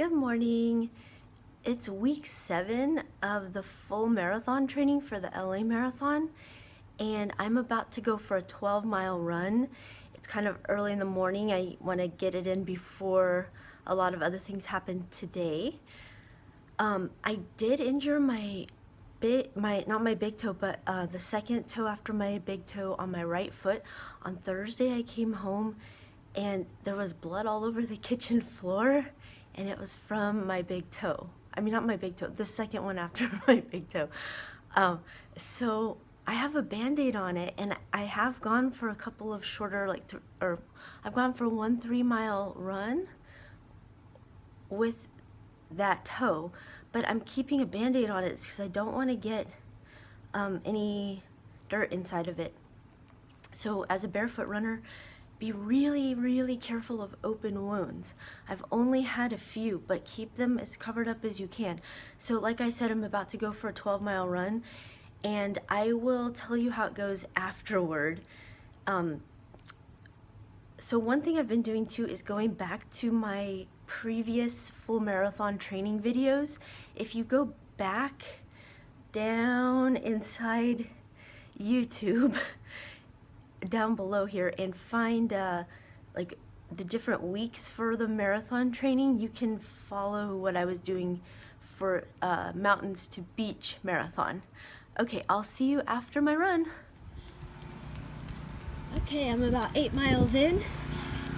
Good morning. It's week 7 of the full marathon training for the LA Marathon, and I'm about to go for a 12-mile run. It's kind of early in the morning. I want to get it in before a lot of other things happen today. I did injure not my big toe, but the second toe after my big toe on my right foot. On Thursday, I came home and there was blood all over the kitchen floor, and it was from my big toe. I mean, not my big toe, the second one after my big toe. So I have a Band-Aid on it, and I have gone for a couple of shorter, I've gone for 1 3-mile run with that toe, but I'm keeping a Band-Aid on it because I don't want to get any dirt inside of it. So as a barefoot runner, be really, really careful of open wounds. I've only had a few, but keep them as covered up as you can. So like I said, I'm about to go for a 12-mile run, and I will tell you how it goes afterward. So one thing I've been doing too is going back to my previous full marathon training videos. If you go back down inside YouTube, down below here, and find like the different weeks for the marathon training, you can follow what I was doing for mountains to beach marathon. Okay, I'll see you after my run. Okay, I'm about 8 miles in,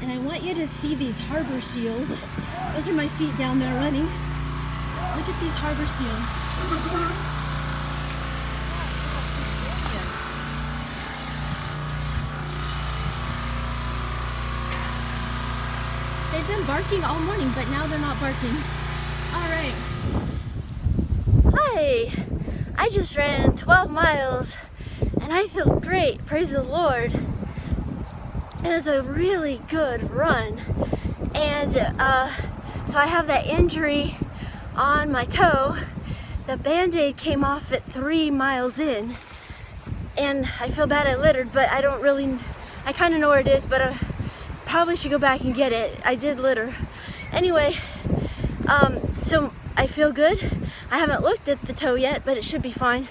and I want you to see these harbor seals. Those are my feet down there running. Look at these harbor seals. They've been barking all morning, but now they're not barking. All right. Hi, I just ran 12 miles and I feel great, praise the Lord. It was a really good run. And so I have that injury on my toe. The Band-Aid came off at 3 miles in, and I feel bad I littered, but I kind of know where it is, but probably should go back and get it. I did litter. Anyway, so I feel good. I haven't looked at the toe yet, but it should be fine.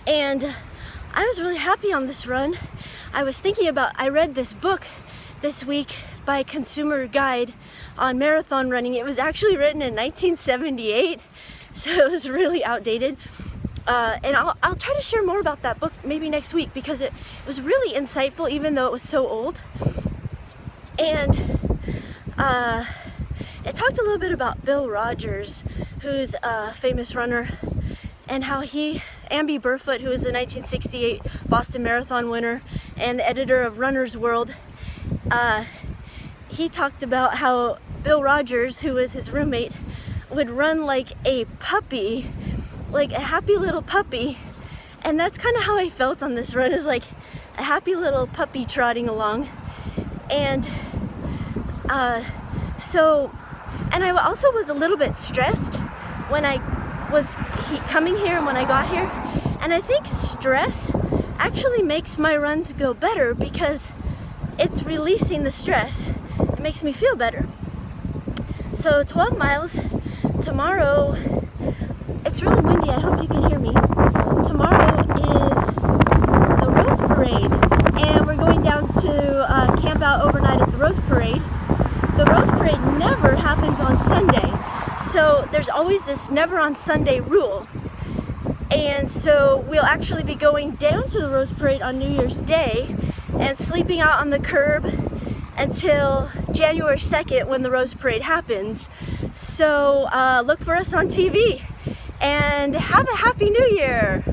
And I was really happy on this run. I was thinking about, I read this book this week by Consumer Guide on marathon running. It was actually written in 1978, so it was really outdated. And I'll try to share more about that book maybe next week, because it was really insightful even though it was so old. And it talked a little bit about Bill Rogers, who's a famous runner, and how Barefoot, who was the 1968 Boston Marathon winner and the editor of Runner's World, he talked about how Bill Rogers, who was his roommate, would run like a puppy, like a happy little puppy. And that's kind of how I felt on this run, is like a happy little puppy trotting along. And and I also was a little bit stressed when I was coming here and when I got here. And I think stress actually makes my runs go better, because it's releasing the stress. It makes me feel better. So 12 miles tomorrow. It's really windy, I hope you can hear me. Tomorrow is the Rose Parade, and we're going down to camp out overnight at the Rose Parade. The Rose Parade never happens on Sunday, so there's always this never on Sunday rule. And so we'll actually be going down to the Rose Parade on New Year's Day and sleeping out on the curb until January 2nd, when the Rose Parade happens. So look for us on TV. And have a Happy New Year!